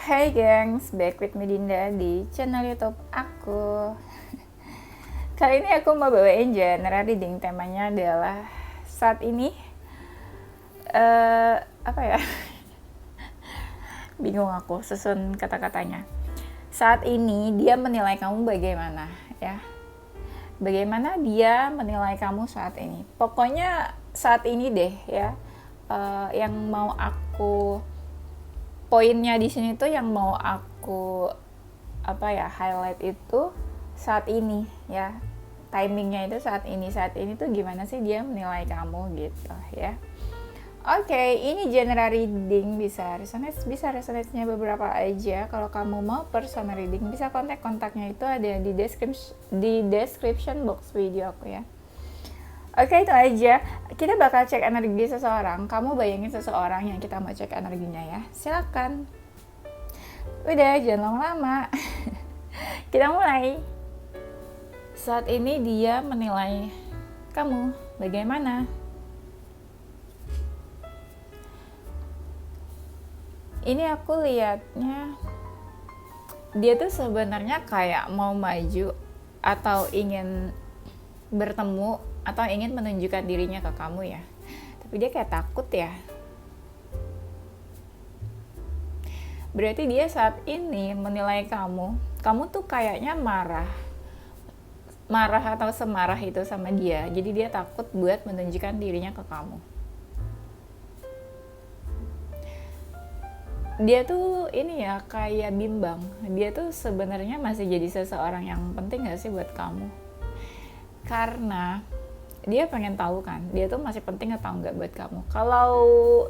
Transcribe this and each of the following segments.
Hai gengs, back with me Dinda di channel YouTube aku. Kali ini aku mau bawain general reading. Temanya adalah saat ini apa ya? Bingung aku susun kata-katanya. Saat ini dia menilai kamu bagaimana, ya? Bagaimana dia menilai kamu saat ini? Pokoknya saat ini deh, ya. Yang mau aku poinnya di sini tuh yang mau aku highlight itu saat ini, ya, timingnya itu saat ini tuh gimana sih dia menilai kamu gitu, ya. Oke, ini general reading, bisa resonate-nya beberapa aja. Kalau kamu mau personal reading bisa kontaknya itu ada di description box video aku, ya. Oke, itu aja. Kita bakal cek energi seseorang. Kamu bayangin seseorang yang kita mau cek energinya, ya. Silakan. Udah, jangan lama-lama. Kita mulai. Saat ini dia menilai kamu bagaimana? Ini aku lihatnya dia tuh sebenarnya kayak mau maju atau ingin bertemu atau ingin menunjukkan dirinya ke kamu, ya. Tapi dia kayak takut, ya. Berarti dia saat ini menilai kamu tuh kayaknya marah atau semarah itu sama dia. Jadi dia takut buat menunjukkan dirinya ke kamu. Dia tuh ini ya kayak bimbang. Dia tuh sebenarnya masih jadi seseorang yang penting gak sih buat kamu? Karena dia pengen tahu kan, dia tuh masih penting atau enggak buat kamu. Kalau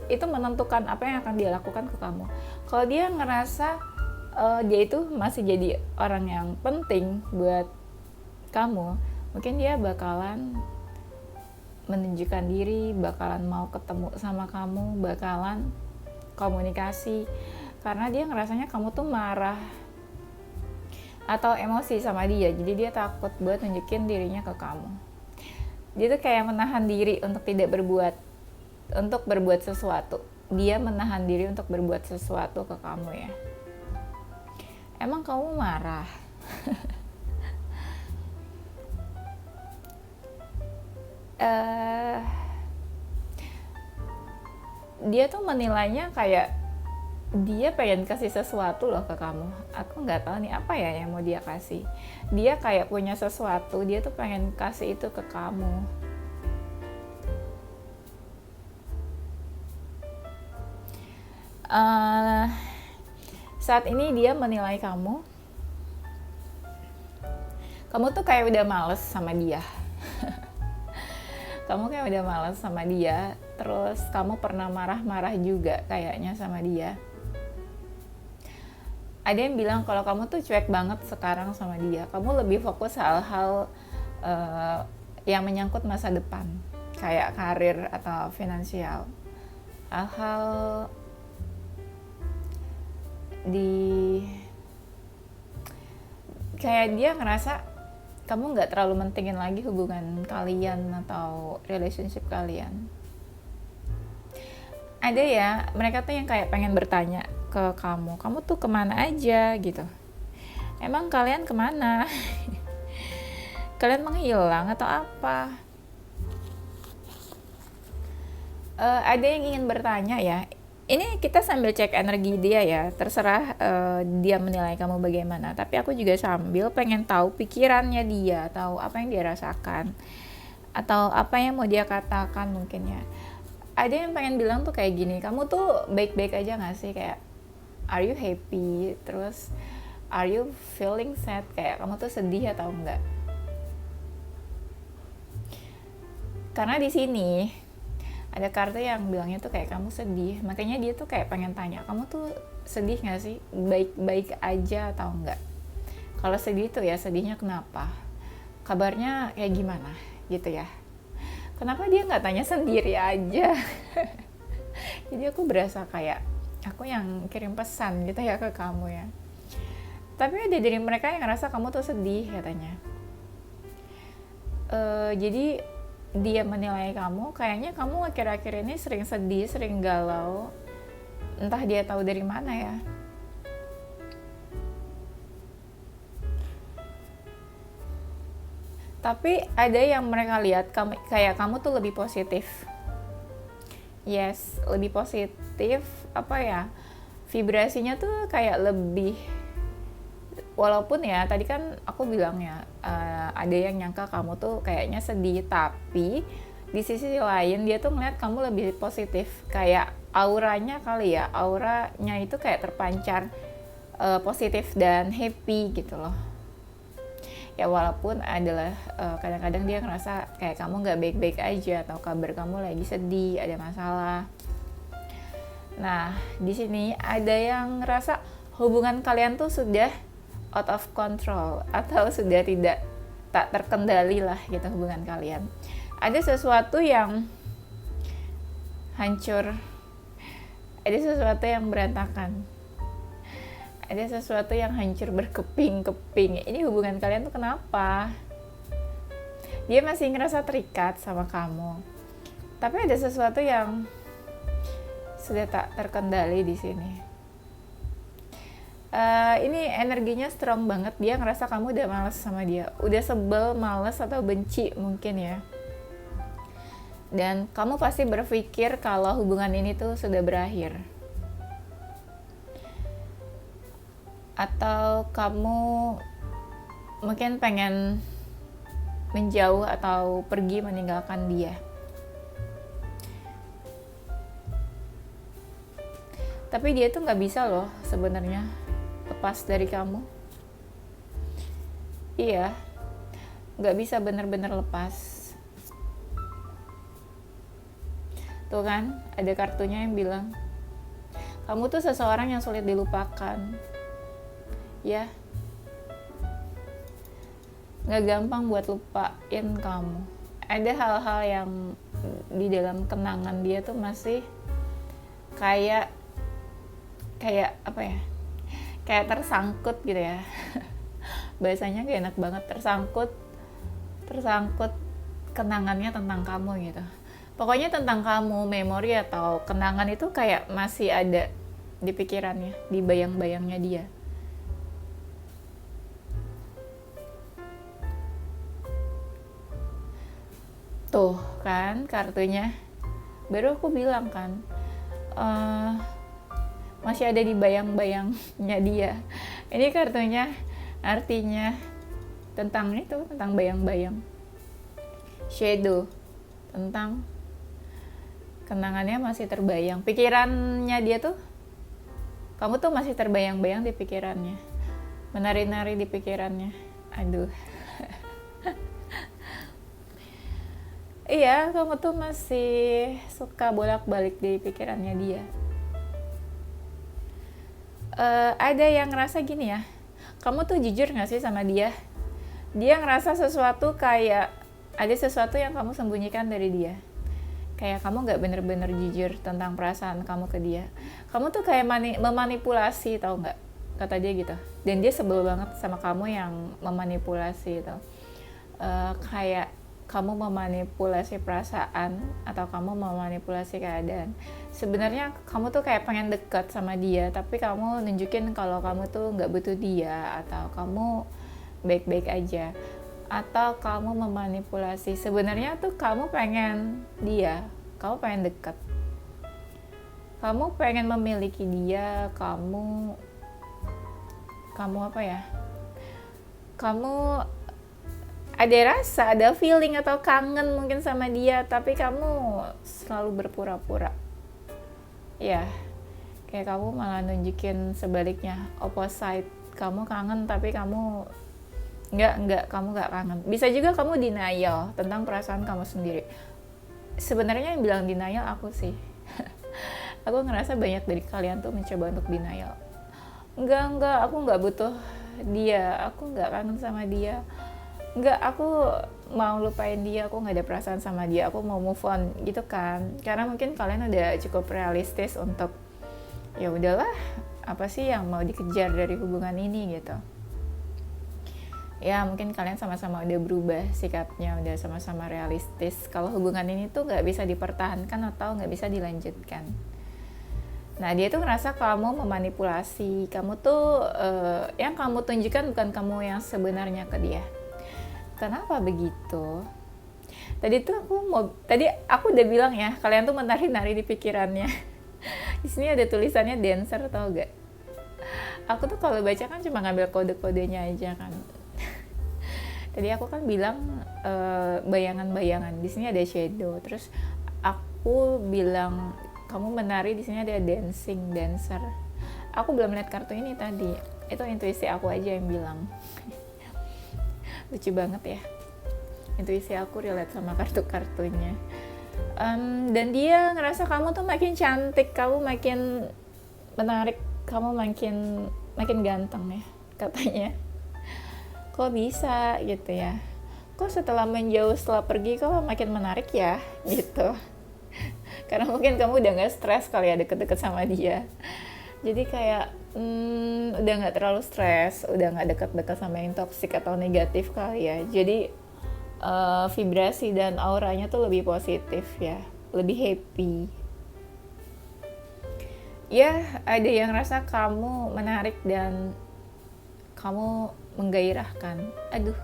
itu menentukan apa yang akan dia lakukan ke kamu. Kalau dia ngerasa dia itu masih jadi orang yang penting buat kamu, mungkin dia bakalan menunjukkan diri, bakalan mau ketemu sama kamu, bakalan komunikasi. Karena dia ngerasanya kamu tuh marah atau emosi sama dia, jadi dia takut buat nunjukin dirinya ke kamu. Dia tuh kayak menahan diri untuk berbuat sesuatu. Dia menahan diri untuk berbuat sesuatu ke kamu, ya. Emang kamu marah? Dia tuh menilainya kayak dia pengen kasih sesuatu loh ke kamu. Aku nggak tahu nih apa ya yang mau dia kasih. Dia kayak punya sesuatu, dia tuh pengen kasih itu ke kamu. Saat ini dia menilai kamu tuh kayak udah males sama dia. Kamu kayak udah males sama dia, terus kamu pernah marah-marah juga kayaknya sama dia. Ada yang bilang kalau kamu tuh cuek banget sekarang sama dia. Kamu lebih fokus hal-hal yang menyangkut masa depan, kayak karir atau finansial. Hal-hal kayak dia ngerasa kamu nggak terlalu mentingin lagi hubungan kalian atau relationship kalian. Ada ya, mereka tuh yang kayak pengen bertanya ke kamu tuh kemana aja gitu. Emang kalian kemana? Kalian menghilang atau apa? Ada yang ingin bertanya, ya. Ini kita sambil cek energi dia, ya. Terserah dia menilai kamu bagaimana. Tapi aku juga sambil pengen tahu pikirannya dia, tahu apa yang dia rasakan, atau apa yang mau dia katakan mungkin, ya. Ada yang pengen bilang tuh kayak gini, kamu tuh baik-baik aja gak sih? Kayak, are you happy? Terus, are you feeling sad? Kayak kamu tuh sedih atau enggak? Karena di sini ada kartu yang bilangnya tuh kayak kamu sedih. Makanya dia tuh kayak pengen tanya, kamu tuh sedih gak sih? Baik-baik aja atau enggak? Kalau sedih tuh ya sedihnya kenapa? Kabarnya kayak gimana? Gitu ya. Kenapa dia gak tanya sendiri aja? Jadi aku berasa kayak aku yang kirim pesan gitu ya ke kamu, ya. Tapi ada dari mereka yang ngerasa kamu tuh sedih katanya. Jadi dia menilai kamu, kayaknya kamu akhir-akhir ini sering sedih, sering galau. Entah dia tahu dari mana, ya. Tapi ada yang mereka lihat kayak kamu tuh lebih positif. Yes, lebih positif, apa ya, vibrasinya tuh kayak lebih, walaupun ya tadi kan aku bilang ya, ada yang nyangka kamu tuh kayaknya sedih, tapi di sisi lain dia tuh ngeliat kamu lebih positif, kayak auranya kali ya, auranya itu kayak terpancar positif dan happy gitu loh. Ya walaupun adalah kadang-kadang dia ngerasa kayak kamu nggak baik-baik aja, atau kabar kamu lagi sedih, ada masalah. Nah di sini ada yang ngerasa hubungan kalian tuh sudah out of control, atau sudah tak terkendali lah gitu hubungan kalian. Ada sesuatu yang hancur, ada sesuatu yang berantakan, ada sesuatu yang hancur berkeping-keping. Ini hubungan kalian tuh kenapa? Dia masih ngerasa terikat sama kamu, tapi ada sesuatu yang sudah tak terkendali di sini. Ini energinya strong banget. Dia ngerasa kamu udah malas sama dia, udah sebel, malas, atau benci mungkin ya. Dan kamu pasti berpikir kalau hubungan ini tuh sudah berakhir. Atau kamu mungkin pengen menjauh atau pergi meninggalkan dia. Tapi dia tuh gak bisa loh sebenarnya lepas dari kamu. Iya, gak bisa bener-bener lepas. Tuh kan, ada kartunya yang bilang, kamu tuh seseorang yang sulit dilupakan. Ya, gak gampang buat lupain kamu. Ada hal-hal yang di dalam kenangan dia tuh masih kayak apa ya, kayak tersangkut gitu ya. Bahasanya gak enak banget, tersangkut kenangannya tentang kamu gitu. Pokoknya tentang kamu, memori atau kenangan itu kayak masih ada di pikirannya, di bayang-bayangnya dia. Tuh kan kartunya, baru aku bilang kan, masih ada di bayang-bayangnya dia. Ini kartunya artinya tentang itu, tentang bayang-bayang, shadow, tentang kenangannya masih terbayang. Pikirannya dia tuh, kamu tuh masih terbayang-bayang di pikirannya, menari-nari di pikirannya. Aduh. Iya, kamu tuh masih suka bolak-balik di pikirannya dia. Ada yang ngerasa gini ya, kamu tuh jujur gak sih sama dia? Dia ngerasa sesuatu, kayak ada sesuatu yang kamu sembunyikan dari dia. Kayak kamu gak bener-bener jujur tentang perasaan kamu ke dia. Kamu tuh kayak memanipulasi, tau gak? Kata dia gitu. Dan dia sebel banget sama kamu yang memanipulasi itu. Kayak kamu memanipulasi perasaan, atau kamu memanipulasi keadaan. Sebenarnya kamu tuh kayak pengen dekat sama dia, tapi kamu nunjukin kalau kamu tuh gak butuh dia, atau kamu baik-baik aja, atau kamu memanipulasi. Sebenarnya tuh kamu pengen dia, kamu pengen dekat, kamu pengen memiliki dia, kamu apa ya, kamu ada rasa, ada feeling atau kangen mungkin sama dia, tapi kamu selalu berpura-pura. Ya, kayak kamu malah nunjukin sebaliknya, opposite. Kamu kangen tapi kamu kamu nggak kangen. Bisa juga kamu denial tentang perasaan kamu sendiri. Sebenarnya yang bilang denial aku sih. Aku ngerasa banyak dari kalian tuh mencoba untuk denial. Enggak, aku nggak butuh dia, aku nggak kangen sama dia. Enggak, aku mau lupain dia, aku nggak ada perasaan sama dia, aku mau move on gitu kan. Karena mungkin kalian udah cukup realistis untuk, ya udahlah, apa sih yang mau dikejar dari hubungan ini gitu. Ya mungkin kalian sama-sama udah berubah sikapnya, udah sama-sama realistis kalau hubungan ini tuh nggak bisa dipertahankan atau nggak bisa dilanjutkan. Nah dia tuh ngerasa kamu memanipulasi, kamu tuh yang kamu tunjukkan bukan kamu yang sebenarnya ke dia. Kenapa begitu? Tadi aku udah bilang ya, kalian tuh menari-nari di pikirannya. Di sini ada tulisannya dancer, tau gak? Aku tuh kalau baca kan cuma ngambil kode-kodenya aja kan. Tadi aku kan bilang bayangan-bayangan. Di sini ada shadow. Terus aku bilang kamu menari, di sini ada dancing, dancer. Aku belum lihat kartu ini tadi. Itu intuisi aku aja yang bilang. Lucu banget ya. Intuisi aku relate sama kartu-kartunya. Dan dia ngerasa kamu tuh makin cantik, kamu makin menarik, kamu makin ganteng ya katanya. Kok bisa gitu ya? Kok setelah menjauh, setelah pergi kok makin menarik ya gitu. Karena mungkin kamu udah gak stres kali ya deket-deket sama dia. Jadi kayak udah gak terlalu stres, udah gak deket-deket sama yang toksik atau negatif kali ya. Jadi vibrasi dan auranya tuh lebih positif ya, lebih happy. Ya, ada yang rasa kamu menarik dan kamu menggairahkan. Aduh.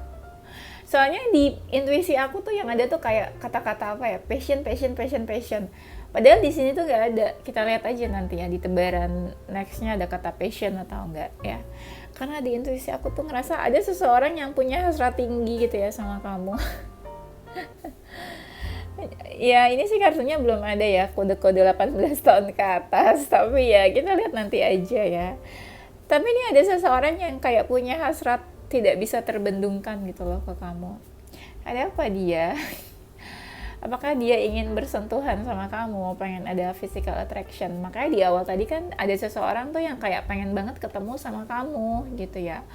Soalnya di intuisi aku tuh yang ada tuh kayak kata-kata apa ya? Passion. Padahal di sini tuh nggak ada. Kita lihat aja nanti ya di tebaran nextnya ada kata passion atau enggak ya. Karena di intuisi aku tuh ngerasa ada seseorang yang punya hasrat tinggi gitu ya sama kamu. Ya ini sih kartunya belum ada ya kode-kode 18 tahun ke atas. Tapi ya kita lihat nanti aja ya. Tapi ini ada seseorang yang kayak punya hasrat tidak bisa terbendungkan gitu loh ke kamu. Ada apa dia? Apakah dia ingin bersentuhan sama kamu, pengen ada physical attraction? Makanya di awal tadi kan ada seseorang tuh yang kayak pengen banget ketemu sama kamu gitu ya.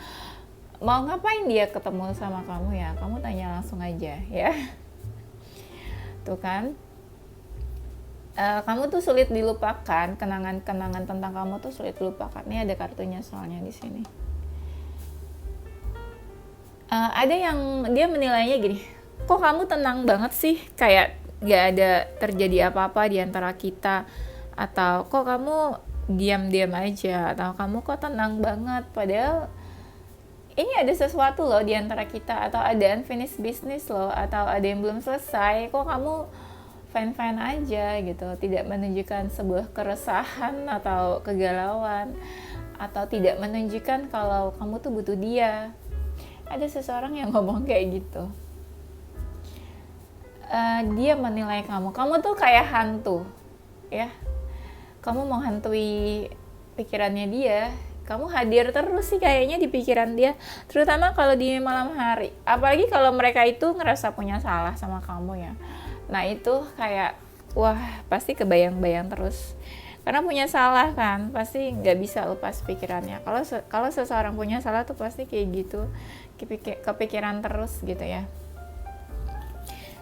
Mau ngapain dia ketemu sama kamu ya? Kamu tanya langsung aja ya. Tuh kan. Kamu tuh sulit dilupakan, kenangan-kenangan tentang kamu tuh sulit dilupakan. Ini ada kartunya soalnya di sini. Ada yang dia menilainya gini, kok kamu tenang banget sih, kayak gak ada terjadi apa-apa di antara kita, atau kok kamu diam-diam aja, atau kamu kok tenang banget, padahal ini ada sesuatu loh di antara kita, atau ada unfinished business loh, atau ada yang belum selesai, kok kamu fine-fine aja gitu, tidak menunjukkan sebuah keresahan atau kegalauan, atau tidak menunjukkan kalau kamu tuh butuh dia. Ada seseorang yang ngomong kayak gitu. Dia menilai kamu tuh kayak hantu ya, kamu mau hantui pikirannya dia, kamu hadir terus sih kayaknya di pikiran dia, terutama kalau di malam hari, apalagi kalau mereka itu ngerasa punya salah sama kamu ya. Nah itu kayak wah pasti kebayang-bayang terus, karena punya salah kan, pasti nggak bisa lepas pikirannya. Kalau seseorang punya salah tuh pasti kayak gitu, kepikiran terus gitu ya.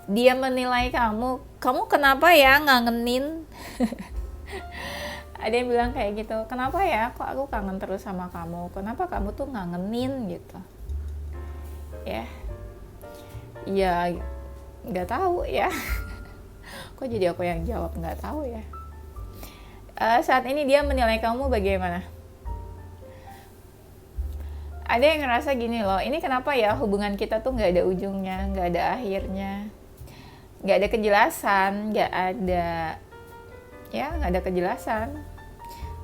Dia menilai kamu kenapa ya ngangenin. Ada yang bilang kayak gitu, kenapa ya kok aku kangen terus sama kamu, kenapa kamu tuh ngangenin gitu ya. Ya nggak tahu ya. Kok jadi aku yang jawab nggak tahu ya. Saat ini dia menilai kamu bagaimana? Ada yang ngerasa gini loh, ini kenapa ya hubungan kita tuh nggak ada ujungnya, nggak ada akhirnya, nggak ada kejelasan, nggak ada kejelasan,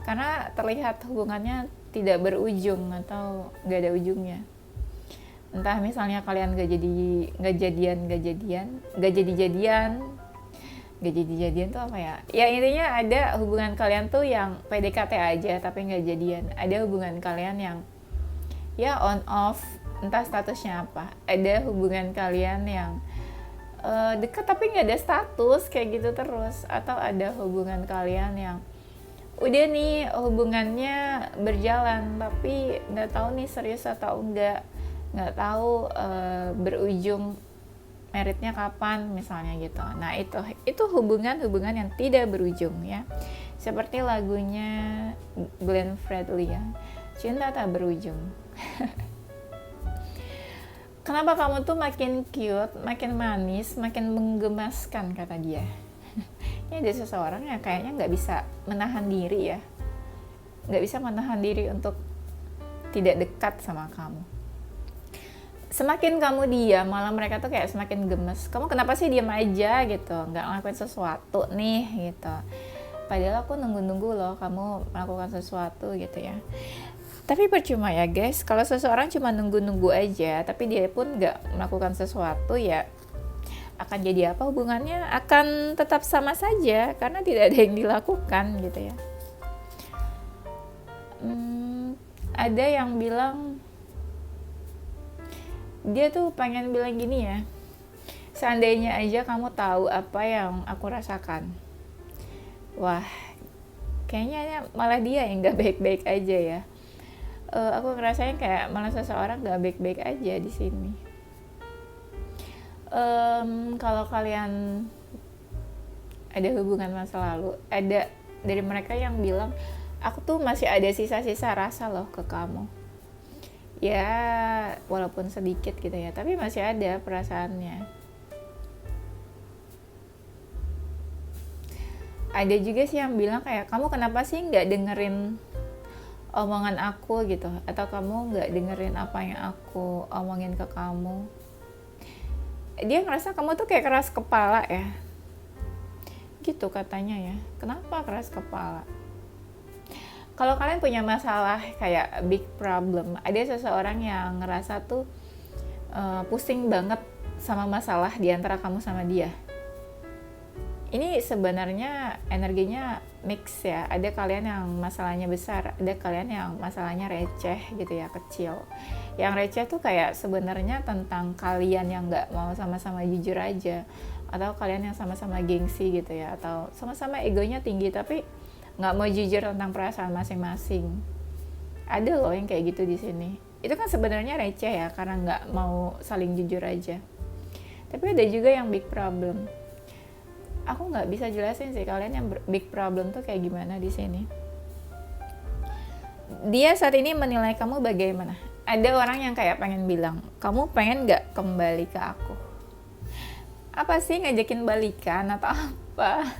karena terlihat hubungannya tidak berujung atau nggak ada ujungnya. Entah misalnya kalian nggak jadi jadian tuh apa ya? Ya intinya ada hubungan kalian tuh yang PDKT aja tapi nggak jadian. Ada hubungan kalian yang ya on off, entah statusnya apa. Ada hubungan kalian yang dekat tapi nggak ada status kayak gitu terus. Atau ada hubungan kalian yang udah nih hubungannya berjalan tapi nggak tahu nih serius atau nggak tahu berujung meritnya kapan misalnya gitu. Nah itu hubungan yang tidak berujung ya. Seperti lagunya Glenn Fredly ya, cinta tak berujung. Kenapa kamu tuh makin cute, makin manis, makin menggemaskan kata dia. Ini ada seseorang yang kayaknya nggak bisa menahan diri ya, nggak bisa menahan diri untuk tidak dekat sama kamu. semakin kamu diam, malah mereka tuh kayak semakin gemes. Kamu kenapa sih diam aja gitu, nggak ngelakuin sesuatu nih gitu. Padahal aku nunggu-nunggu loh kamu melakukan sesuatu gitu ya. Tapi percuma ya guys, kalau seseorang cuma nunggu-nunggu aja, tapi dia pun nggak melakukan sesuatu, ya akan jadi apa hubungannya? Akan tetap sama saja, karena tidak ada yang dilakukan gitu ya. Ada yang bilang, dia tuh pengen bilang gini ya, seandainya aja kamu tahu apa yang aku rasakan. Wah, kayaknya malah dia yang gak baik-baik aja ya. Aku ngerasain kayak malah seseorang gak baik-baik aja di sini. Kalau kalian ada hubungan masa lalu, ada dari mereka yang bilang, aku tuh masih ada sisa-sisa rasa loh ke kamu. Ya, walaupun sedikit gitu ya, tapi masih ada perasaannya. Ada juga sih yang bilang kayak, kamu kenapa sih nggak dengerin omongan aku gitu, atau kamu nggak dengerin apa yang aku omongin ke kamu. Dia ngerasa kamu tuh kayak keras kepala ya, gitu katanya ya. Kenapa keras kepala? Kalau kalian punya masalah kayak big problem, ada seseorang yang ngerasa tuh pusing banget sama masalah di antara kamu sama dia. Ini sebenarnya energinya mix ya. Ada kalian yang masalahnya besar, ada kalian yang masalahnya receh gitu ya, kecil. Yang receh tuh kayak sebenarnya tentang kalian yang nggak mau sama-sama jujur aja, atau kalian yang sama-sama gengsi gitu ya, atau sama-sama egonya tinggi tapi nggak mau jujur tentang perasaan masing-masing. Ada loh yang kayak gitu di sini. Itu kan sebenarnya receh ya, karena nggak mau saling jujur aja. Tapi ada juga yang big problem. Aku nggak bisa jelasin sih kalian yang big problem tuh kayak gimana di sini. Dia saat ini menilai kamu bagaimana? Ada orang yang kayak pengen bilang, kamu pengen nggak kembali ke aku? Apa sih ngajakin balikan atau apa?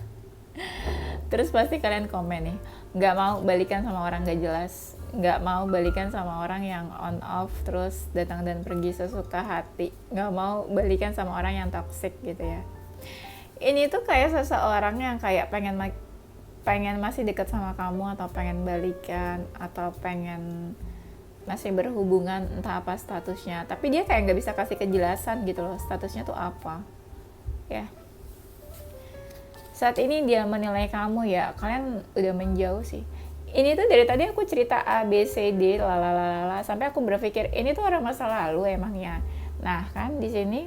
Terus pasti kalian komen nih, nggak mau balikan sama orang nggak jelas, nggak mau balikan sama orang yang on off terus datang dan pergi sesuka hati, nggak mau balikan sama orang yang toxic gitu ya. Ini tuh kayak seseorang yang kayak pengen masih dekat sama kamu, atau pengen balikan, atau pengen masih berhubungan, entah apa statusnya, tapi dia kayak nggak bisa kasih kejelasan gitu loh, statusnya tuh apa ya. Saat ini dia menilai kamu ya, kalian udah menjauh sih. Ini tuh dari tadi aku cerita A, B, C, D, lalalala, sampai aku berpikir ini tuh orang masa lalu emangnya. Nah kan di sini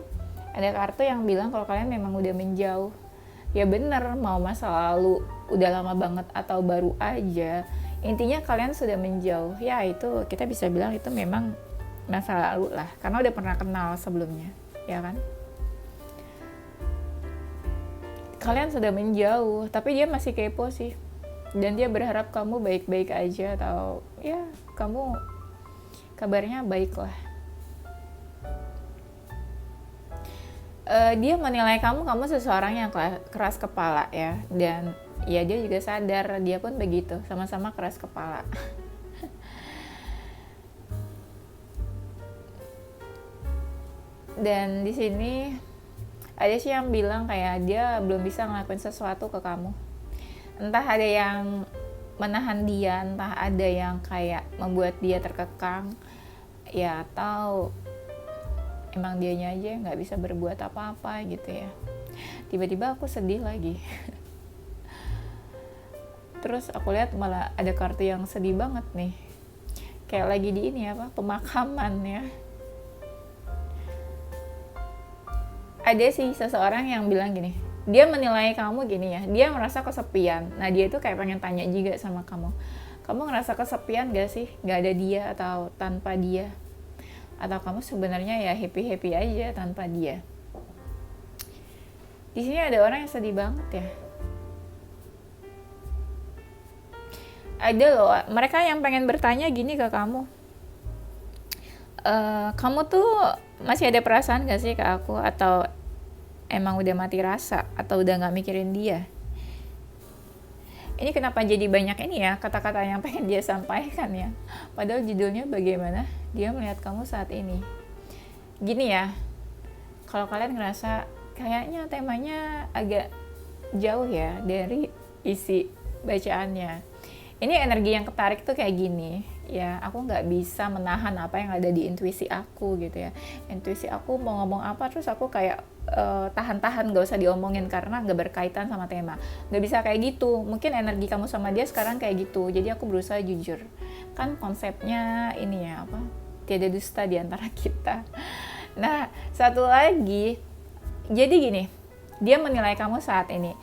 ada kartu yang bilang kalau kalian memang udah menjauh. Ya bener, mau masa lalu udah lama banget atau baru aja, intinya kalian sudah menjauh. Ya itu kita bisa bilang itu memang masa lalu lah, karena udah pernah kenal sebelumnya, ya kan? Kalian sudah menjauh, tapi dia masih kepo sih. Dan dia berharap kamu baik-baik aja, atau ya kamu kabarnya baik lah. Dia menilai kamu seseorang yang keras kepala ya, dan ya dia juga sadar dia pun begitu, sama-sama keras kepala. Dan di sini ada sih yang bilang kayak dia belum bisa ngelakuin sesuatu ke kamu, entah ada yang menahan dia, entah ada yang kayak membuat dia terkekang ya, atau emang dianya aja nggak bisa berbuat apa-apa gitu ya. Tiba-tiba aku sedih lagi. Terus aku lihat malah ada kartu yang sedih banget nih, kayak lagi di ini apa, pemakaman ya. Ada sih seseorang yang bilang gini, dia menilai kamu gini ya, dia merasa kesepian. Nah dia itu kayak pengen tanya juga sama kamu, kamu ngerasa kesepian gak sih, gak ada dia atau tanpa dia? Atau kamu sebenarnya ya happy-happy aja tanpa dia? Di sini ada orang yang sedih banget ya. Ada loh, mereka yang pengen bertanya gini ke kamu, kamu tuh masih ada perasaan gak sih ke aku? Atau emang udah mati rasa? Atau udah gak mikirin dia? Ini kenapa jadi banyak ini ya kata-kata yang pengen dia sampaikan ya, padahal judulnya bagaimana dia melihat kamu saat ini. Gini ya, kalau kalian ngerasa kayaknya temanya agak jauh ya dari isi bacaannya, ini energi yang ketarik tuh kayak gini ya, aku nggak bisa menahan apa yang ada di intuisi aku gitu ya. Intuisi aku mau ngomong apa terus aku kayak tahan-tahan, gak usah diomongin karena gak berkaitan sama tema. Gak bisa kayak gitu, mungkin energi kamu sama dia sekarang kayak gitu, jadi aku berusaha jujur. Kan konsepnya ini ya, apa, tiada dusta di antara kita. Nah, satu lagi, jadi gini, dia menilai kamu saat ini,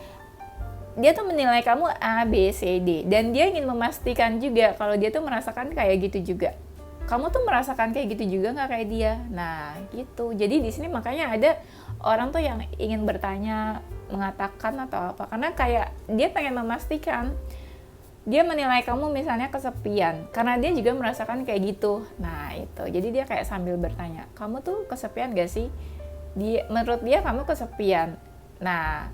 dia tuh menilai kamu A, B, C, D, dan dia ingin memastikan juga kalau dia tuh merasakan kayak gitu juga. Kamu tuh merasakan kayak gitu juga nggak kayak dia? Nah, gitu. Jadi di sini makanya ada orang tuh yang ingin bertanya, mengatakan atau apa, karena kayak dia pengen memastikan. Dia menilai kamu misalnya kesepian, karena dia juga merasakan kayak gitu. Nah, itu. Jadi dia kayak sambil bertanya, kamu tuh kesepian gak sih? Menurut dia kamu kesepian. Nah,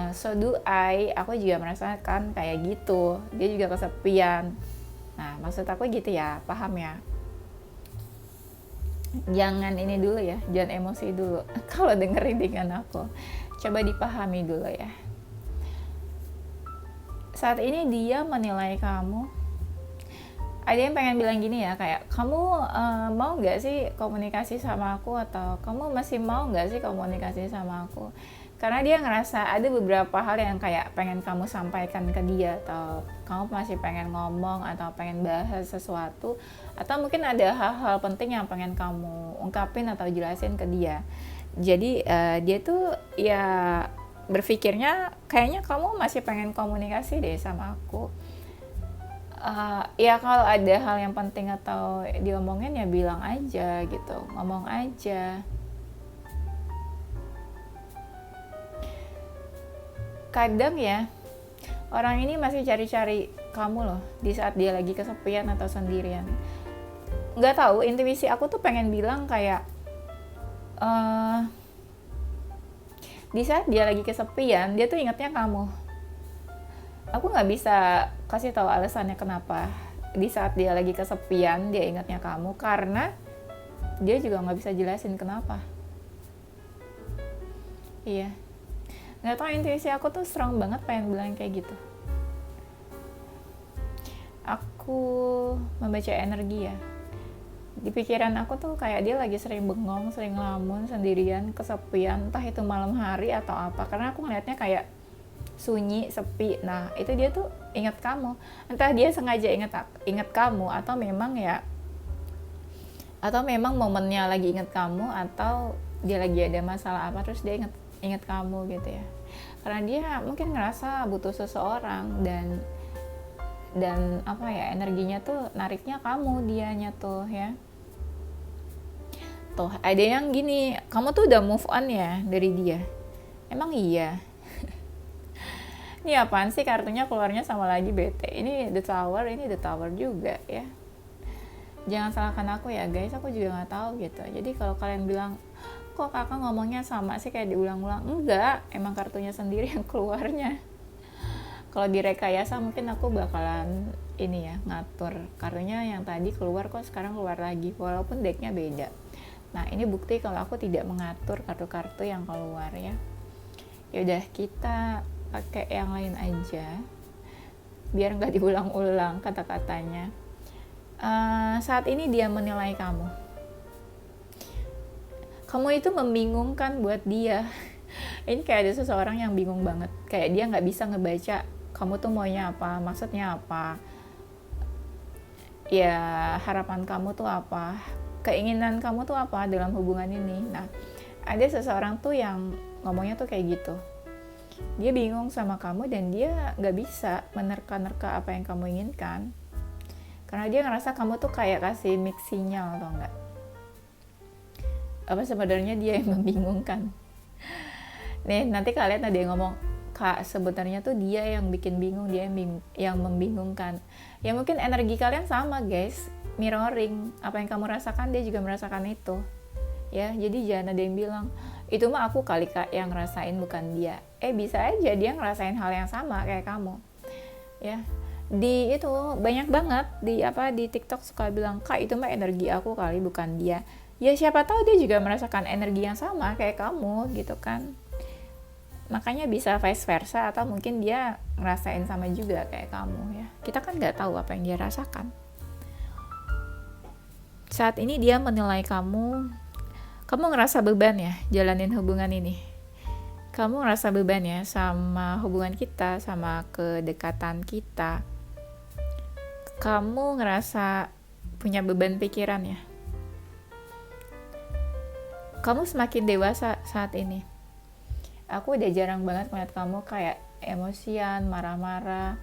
so do aku juga merasakan kayak gitu. Dia juga kesepian. Nah, maksud aku gitu ya, paham ya? Jangan ini dulu ya, jangan emosi dulu kalau dengerin dengan aku. Coba dipahami dulu ya. Saat ini dia menilai kamu, ada yang pengen bilang gini ya, kayak kamu mau gak sih komunikasi sama aku, atau kamu masih mau gak sih komunikasi sama aku. Karena dia ngerasa ada beberapa hal yang kayak pengen kamu sampaikan ke dia, atau kamu masih pengen ngomong atau pengen bahas sesuatu, atau mungkin ada hal-hal penting yang pengen kamu ungkapin atau jelasin ke dia. Jadi dia tuh ya berpikirnya kayaknya kamu masih pengen komunikasi deh sama aku. Ya kalau ada hal yang penting atau diomongin ya bilang aja gitu, ngomong aja. Kadang ya, orang ini masih cari-cari kamu loh di saat dia lagi kesepian atau sendirian. Nggak tahu, intuisi aku tuh pengen bilang kayak di saat dia lagi kesepian, dia tuh ingatnya kamu. Aku nggak bisa kasih tahu alasannya kenapa di saat dia lagi kesepian dia ingatnya kamu, karena dia juga nggak bisa jelasin kenapa. Iya, nggak tahu, intuisi aku tuh strong banget pengen bilang kayak gitu. Aku membaca energi ya, di pikiran aku tuh kayak dia lagi sering bengong, sering ngelamun sendirian, kesepian, entah itu malam hari atau apa, karena aku ngeliatnya kayak sunyi, sepi. Nah, itu dia tuh ingat kamu. Entah dia sengaja ingat kamu, atau memang momennya lagi ingat kamu, atau dia lagi ada masalah apa terus dia ingat kamu gitu ya. Karena dia mungkin ngerasa butuh seseorang, dan apa ya, energinya tuh nariknya kamu, dianya tuh ya. Tuh, ada yang gini, kamu tuh udah move on ya dari dia. Emang iya? Ini apaan sih, kartunya keluarnya sama lagi bete. Ini the tower, ini the tower juga ya. Jangan salahkan aku ya guys, aku juga nggak tahu gitu. Jadi kalau kalian bilang, kok kakak ngomongnya sama sih kayak diulang-ulang, enggak, emang kartunya sendiri yang keluarnya. Kalau direkayasa mungkin aku bakalan ini ya, ngatur kartunya yang tadi keluar kok sekarang keluar lagi, walaupun decknya beda. Nah, ini bukti kalau aku tidak mengatur kartu-kartu yang keluar ya. Yaudah, kita pakai yang lain aja biar nggak diulang-ulang kata-katanya. Saat ini dia menilai kamu itu membingungkan buat dia. Ini kayak ada seseorang yang bingung banget, kayak dia nggak bisa ngebaca kamu tuh maunya apa, maksudnya apa ya, harapan kamu tuh apa, keinginan kamu tuh apa dalam hubungan ini. Nah, ada seseorang tuh yang ngomongnya tuh kayak gitu, dia bingung sama kamu dan dia nggak bisa menerka-nerka apa yang kamu inginkan, karena dia ngerasa kamu tuh kayak kasih mix sinyal atau enggak, apa sebenarnya dia yang membingungkan. Nih, nanti kalian ada yang ngomong, kak sebenarnya tuh dia yang bikin bingung, dia yang membingungkan. Ya mungkin energi kalian sama guys, mirroring, apa yang kamu rasakan dia juga merasakan itu ya. Jadi jangan ada yang bilang itu mah aku kali kak yang ngerasain bukan dia. Bisa aja dia ngerasain hal yang sama kayak kamu ya. Di itu banyak banget di TikTok suka bilang, kak itu mah energi aku kali bukan dia. ya siapa tahu dia juga merasakan energi yang sama kayak kamu gitu kan. Makanya bisa vice versa, atau mungkin dia ngerasain sama juga kayak kamu ya. Kita kan nggak tahu apa yang dia rasakan. Saat ini dia menilai kamu ngerasa beban ya jalanin hubungan ini. Kamu ngerasa beban ya sama hubungan kita, sama kedekatan kita. Kamu ngerasa punya beban pikiran ya. Kamu semakin dewasa saat ini. Aku udah jarang banget ngeliat kamu kayak emosian, marah-marah,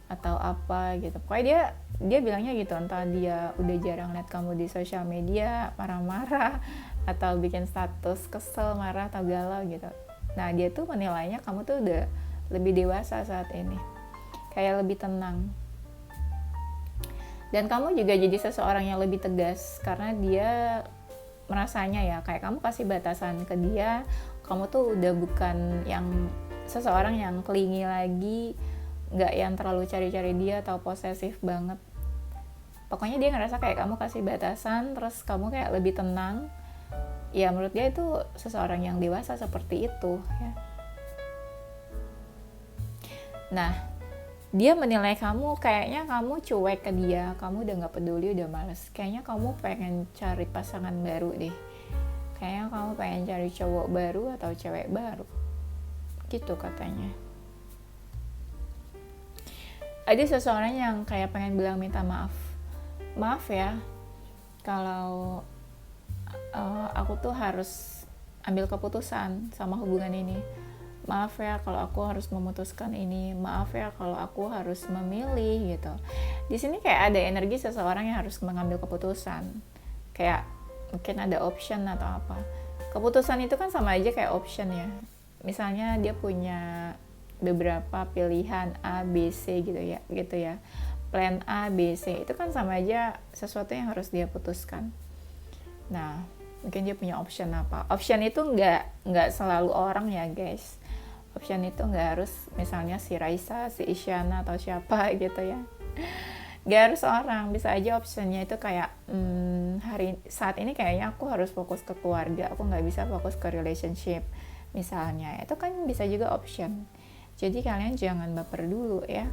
atau apa gitu. Pokoknya dia bilangnya gitu, entah dia udah jarang lihat kamu di sosial media marah-marah, atau bikin status kesel, marah, atau galau gitu. Nah dia tuh menilainya kamu tuh udah lebih dewasa saat ini, kayak lebih tenang. Dan kamu juga jadi seseorang yang lebih tegas, karena dia merasanya ya kayak kamu kasih batasan ke dia. Kamu tuh udah bukan yang seseorang yang clingy lagi, nggak yang terlalu cari-cari dia atau posesif banget. Pokoknya dia ngerasa kayak kamu kasih batasan, terus kamu kayak lebih tenang. Ya menurut dia itu seseorang yang dewasa seperti itu ya. Nah dia menilai kamu kayaknya kamu cuek ke dia, kamu udah nggak peduli, udah males. Kayaknya kamu pengen cari pasangan baru deh. Kayaknya kamu pengen cari cowok baru atau cewek baru gitu katanya. Ada seseorang yang kayak pengen bilang minta maaf ya kalau aku tuh harus ambil keputusan sama hubungan ini. Maaf ya kalau aku harus memutuskan ini. Maaf ya kalau aku harus memilih gitu. Di sini kayak ada energi seseorang yang harus mengambil keputusan. Kayak mungkin ada option atau apa. Keputusan itu kan sama aja kayak option ya. Misalnya dia punya beberapa pilihan A, B, C gitu ya. Plan A, B, C itu kan sama aja sesuatu yang harus dia putuskan. Nah, mungkin dia punya option apa. Option itu nggak selalu orang ya guys. Option itu nggak harus misalnya si Raisa, si Isyana atau siapa gitu ya. Nggak harus orang, bisa aja optionnya itu kayak saat ini kayaknya aku harus fokus ke keluarga, aku nggak bisa fokus ke relationship misalnya. Itu kan bisa juga option. Jadi kalian jangan baper dulu ya.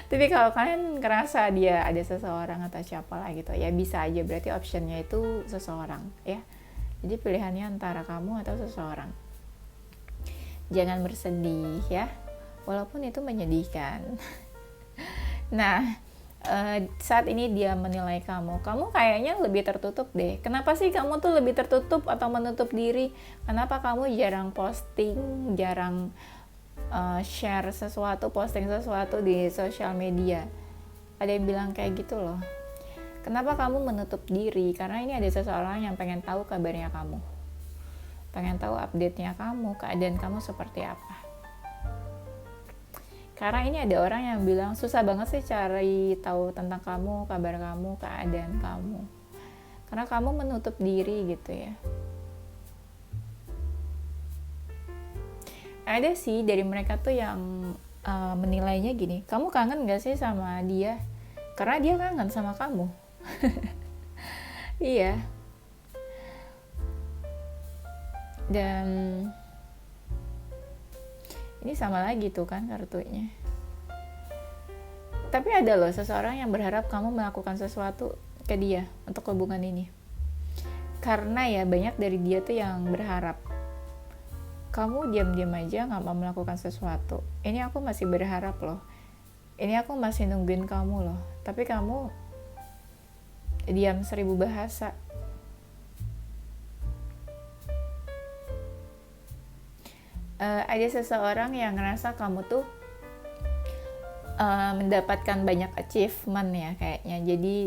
Tapi kalau kalian ngerasa dia ada seseorang atau siapa lah gitu ya, bisa aja berarti optionnya itu seseorang ya. Jadi pilihannya antara kamu atau seseorang. Jangan bersedih ya, walaupun itu menyedihkan. Nah saat ini dia menilai kamu kayaknya lebih tertutup deh. Kenapa sih kamu tuh lebih tertutup atau menutup diri? Kenapa kamu jarang posting, jarang share sesuatu, posting sesuatu di sosial media? Ada yang bilang kayak gitu loh. Kenapa kamu menutup diri? Karena ini ada seseorang yang pengen tahu kabarnya kamu, pengen tahu update-nya kamu, keadaan kamu seperti apa. Karena ini ada orang yang bilang susah banget sih cari tahu tentang kamu, kabar kamu, keadaan kamu. Karena kamu menutup diri gitu ya. Ada sih dari mereka tuh yang menilainya gini, kamu kangen gak sih sama dia? Karena dia kangen sama kamu. Iya. Dan ini sama lagi tuh kan kartunya. Tapi ada loh seseorang yang berharap kamu melakukan sesuatu ke dia untuk hubungan ini. Karena ya banyak dari dia tuh yang berharap. Kamu diam-diam aja gak mau melakukan sesuatu. Ini aku masih berharap loh. Ini aku masih nungguin kamu loh. Tapi kamu diam 1000 bahasa. Ada seseorang yang ngerasa kamu tuh mendapatkan banyak achievement ya kayaknya. Jadi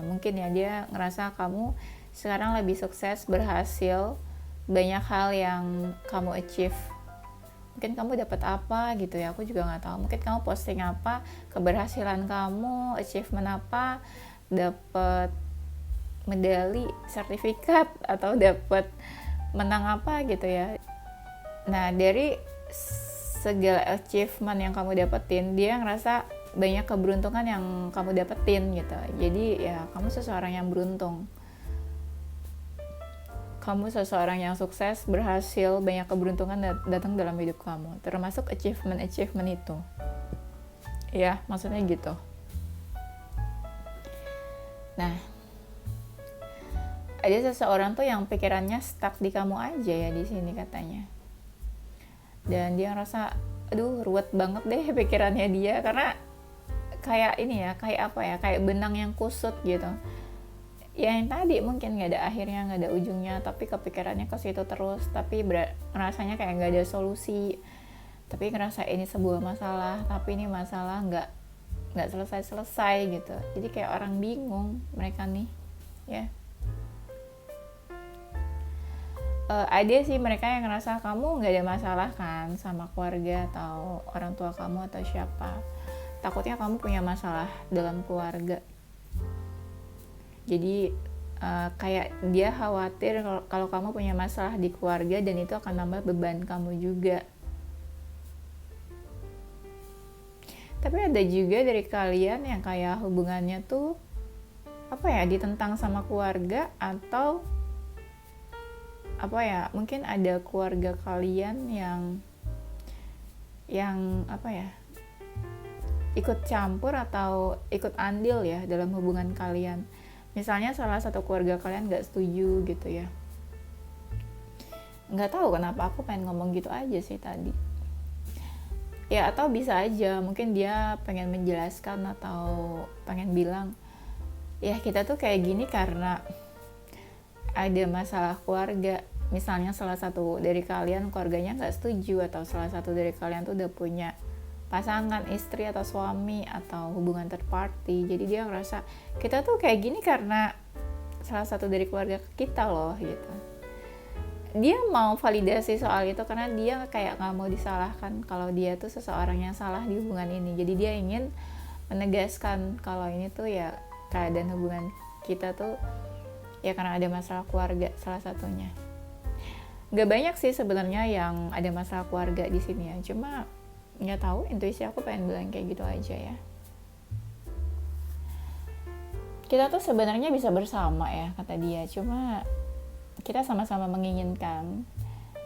mungkin ya dia ngerasa kamu sekarang lebih sukses, berhasil, banyak hal yang kamu achieve. Mungkin kamu dapat apa gitu ya, aku juga nggak tahu. Mungkin kamu posting apa, keberhasilan kamu, achievement apa, dapat medali, sertifikat, atau dapat menang apa gitu ya. Nah dari segala achievement yang kamu dapetin, dia ngerasa banyak keberuntungan yang kamu dapetin gitu. Jadi ya kamu seseorang yang beruntung. kamu seseorang yang sukses, berhasil, banyak keberuntungan datang dalam hidup kamu, termasuk achievement itu. Ya, maksudnya gitu. Nah, ada seseorang tuh yang pikirannya stuck di kamu aja ya di sini katanya. Dan dia ngerasa, aduh ruwet banget deh pikirannya dia, karena kayak ini ya, kayak apa ya, kayak benang yang kusut gitu. Ya yang tadi mungkin nggak ada akhirnya, nggak ada ujungnya, tapi kepikirannya ke situ terus, tapi rasanya kayak nggak ada solusi, tapi ngerasa ini sebuah masalah, tapi ini masalah nggak selesai gitu. Jadi kayak orang bingung mereka nih, ya. Ada sih mereka yang ngerasa kamu nggak ada masalah kan sama keluarga atau orang tua kamu atau siapa. Takutnya kamu punya masalah dalam keluarga. Jadi kayak dia khawatir kalau kamu punya masalah di keluarga, dan itu akan nambah beban kamu juga. Tapi ada juga dari kalian yang kayak hubungannya tuh apa ya, ditentang sama keluarga, atau apa ya, mungkin ada keluarga kalian yang apa ya, ikut campur atau ikut andil ya dalam hubungan kalian. Misalnya salah satu keluarga kalian gak setuju gitu ya. Gak tahu kenapa aku pengen ngomong gitu aja sih tadi. Ya atau bisa aja mungkin dia pengen menjelaskan atau pengen bilang, ya kita tuh kayak gini karena ada masalah keluarga. Misalnya salah satu dari kalian keluarganya gak setuju, atau salah satu dari kalian tuh udah punya pasangan, istri atau suami atau hubungan third party. Jadi dia ngerasa kita tuh kayak gini karena salah satu dari keluarga kita loh gitu. Dia mau validasi soal itu karena dia kayak gak mau disalahkan kalau dia tuh seseorang yang salah di hubungan ini. Jadi dia ingin menegaskan kalau ini tuh ya keadaan hubungan kita tuh ya karena ada masalah keluarga salah satunya. Gak banyak sih sebenarnya yang ada masalah keluarga di sini ya, cuma nggak tahu, intuisi aku pengen bilang kayak gitu aja ya. Kita tuh sebenarnya bisa bersama ya kata dia, cuma kita sama-sama menginginkan.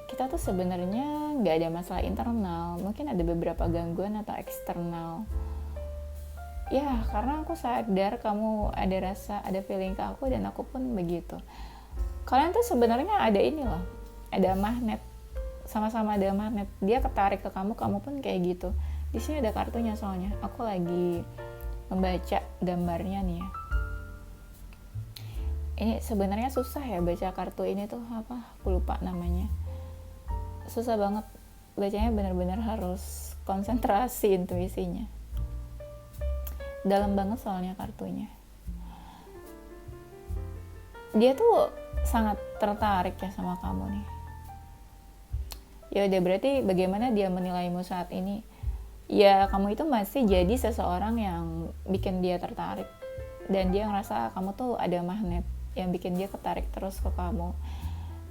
Kita tuh sebenarnya nggak ada masalah internal, mungkin ada beberapa gangguan atau eksternal. Ya karena aku sadar kamu ada rasa, ada feeling ke aku, dan aku pun begitu. Kalian tuh sebenarnya ada ini loh, ada magnet, sama-sama ada magnet. Dia ketarik ke kamu, kamu pun kayak gitu. Di sini ada kartunya soalnya. Aku lagi membaca gambarnya nih ya. Ini sebenarnya susah ya baca kartu ini tuh, apa? Aku lupa namanya. Susah banget bacanya, benar-benar harus konsentrasi intuisinya. Dalam banget soalnya kartunya. Dia tuh sangat tertarik ya sama kamu nih. Ya udah, berarti bagaimana dia menilaimu saat ini? Ya kamu itu masih jadi seseorang yang bikin dia tertarik, dan dia ngerasa kamu tuh ada magnet yang bikin dia ketarik terus ke kamu.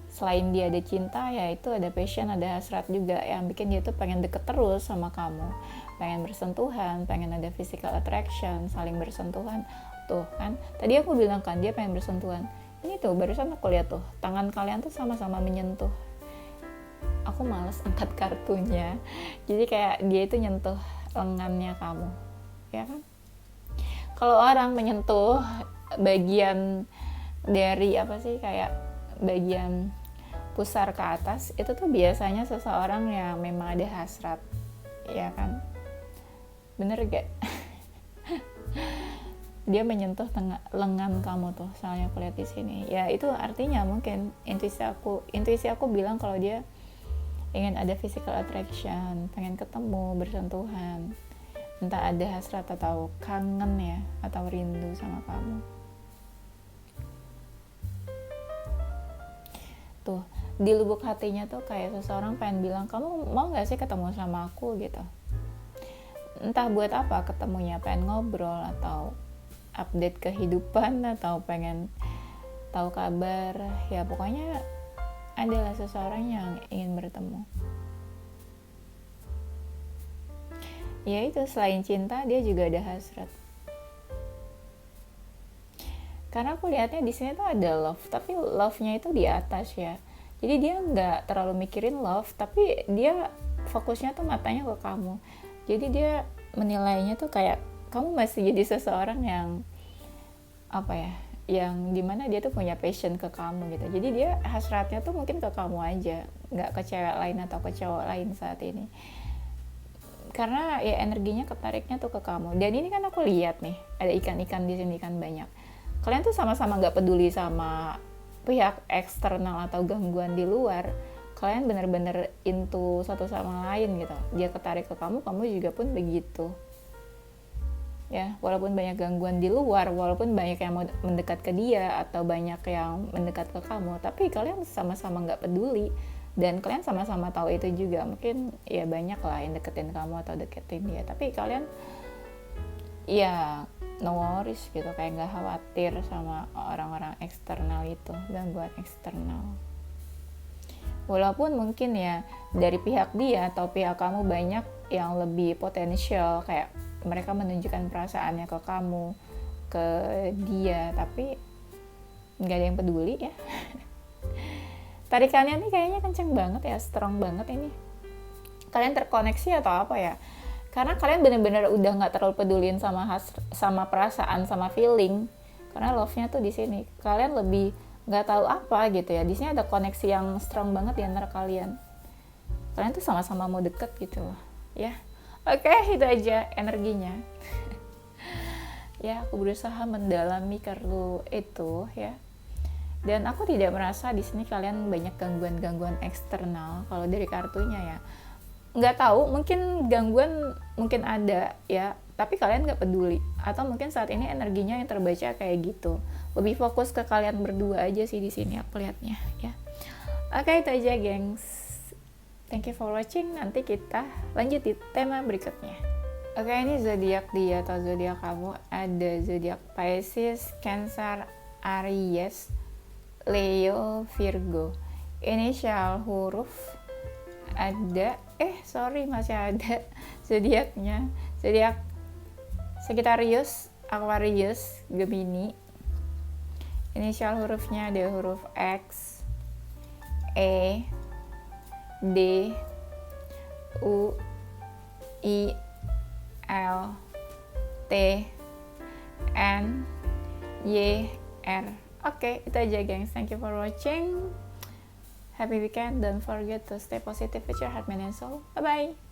Selain dia ada cinta, ya itu ada passion, ada hasrat juga yang bikin dia tuh pengen deket terus sama kamu, pengen bersentuhan, pengen ada physical attraction, saling bersentuhan. Tuh kan, tadi aku bilang kan dia pengen bersentuhan. Ini tuh barusan aku lihat tuh, tangan kalian tuh sama-sama menyentuh. Aku males angkat kartunya, jadi kayak dia itu nyentuh lengannya kamu, ya kan? Kalau orang menyentuh bagian dari apa sih, kayak bagian pusar ke atas, itu tuh biasanya seseorang yang memang ada hasrat, ya kan? Bener gak? Dia menyentuh lengan kamu tuh, soalnya aku lihat di sini. Ya itu artinya mungkin intuisi aku bilang kalau dia ingin ada physical attraction, pengen ketemu, bersentuhan, entah ada hasrat atau kangen ya, atau rindu sama kamu. Tuh, di lubuk hatinya tuh kayak seseorang pengen bilang, kamu mau gak sih ketemu sama aku gitu. Entah buat apa ketemunya, pengen ngobrol atau update kehidupan, atau pengen tahu kabar, ya pokoknya adalah seseorang yang ingin bertemu. Ya itu, selain cinta dia juga ada hasrat. Karena aku lihatnya di sini tuh ada love, tapi love-nya itu di atas ya. Jadi dia nggak terlalu mikirin love, tapi dia fokusnya tuh matanya ke kamu. Jadi dia menilainya tuh kayak kamu masih jadi seseorang yang apa ya, yang dimana dia tuh punya passion ke kamu gitu. Jadi dia hasratnya tuh mungkin ke kamu aja, nggak ke cewek lain atau ke cowok lain saat ini. Karena ya energinya ketariknya tuh ke kamu. Dan ini kan aku lihat nih, ada ikan-ikan di sini kan banyak. Kalian tuh sama-sama nggak peduli sama pihak eksternal atau gangguan di luar. Kalian bener-bener into satu sama lain gitu. Dia ketarik ke kamu, kamu juga pun begitu. Ya, walaupun banyak gangguan di luar, walaupun banyak yang mau mendekat ke dia atau banyak yang mendekat ke kamu, tapi kalian sama-sama nggak peduli dan kalian sama-sama tahu itu juga. Mungkin ya banyak lah yang deketin kamu atau deketin dia, tapi kalian ya no worries gitu, kayak nggak khawatir sama orang-orang eksternal itu, gangguan eksternal. Walaupun mungkin ya dari pihak dia atau pihak kamu banyak yang lebih potensial, kayak mereka menunjukkan perasaannya ke kamu, ke dia, tapi nggak ada yang peduli ya. Tarikannya nih kayaknya kenceng banget ya, strong banget ini. Kalian terkoneksi atau apa ya? Karena kalian bener-bener udah nggak terlalu peduliin sama perasaan, sama feeling. Karena love-nya tuh di sini. Kalian lebih nggak tahu apa gitu ya. Di sini ada koneksi yang strong banget di antara kalian. Kalian tuh sama-sama mau deket gitu loh, ya. Oke, itu aja energinya. Ya, aku berusaha mendalami kartu itu ya. Dan aku tidak merasa di sini kalian banyak gangguan-gangguan eksternal kalau dari kartunya ya. Nggak tahu, mungkin gangguan mungkin ada ya, tapi kalian nggak peduli. Atau mungkin saat ini energinya yang terbaca kayak gitu. Lebih fokus ke kalian berdua aja sih di sini aku lihatnya ya. Oke, itu aja gengs. Thank you for watching. Nanti kita lanjut di tema berikutnya. Oke, ini zodiak dia atau zodiak kamu. Ada zodiak Pisces, Cancer, Aries, Leo, Virgo. Inisial huruf ada masih ada zodiaknya. Zodiak Sagittarius, Aquarius, Gemini. Inisial hurufnya ada huruf X, E, D, U, I, L, T, N, Y, R. Oke, itu aja gengs. Thank you for watching. Happy weekend. Don't forget to stay positive with your heart, mind, and soul. Bye-bye.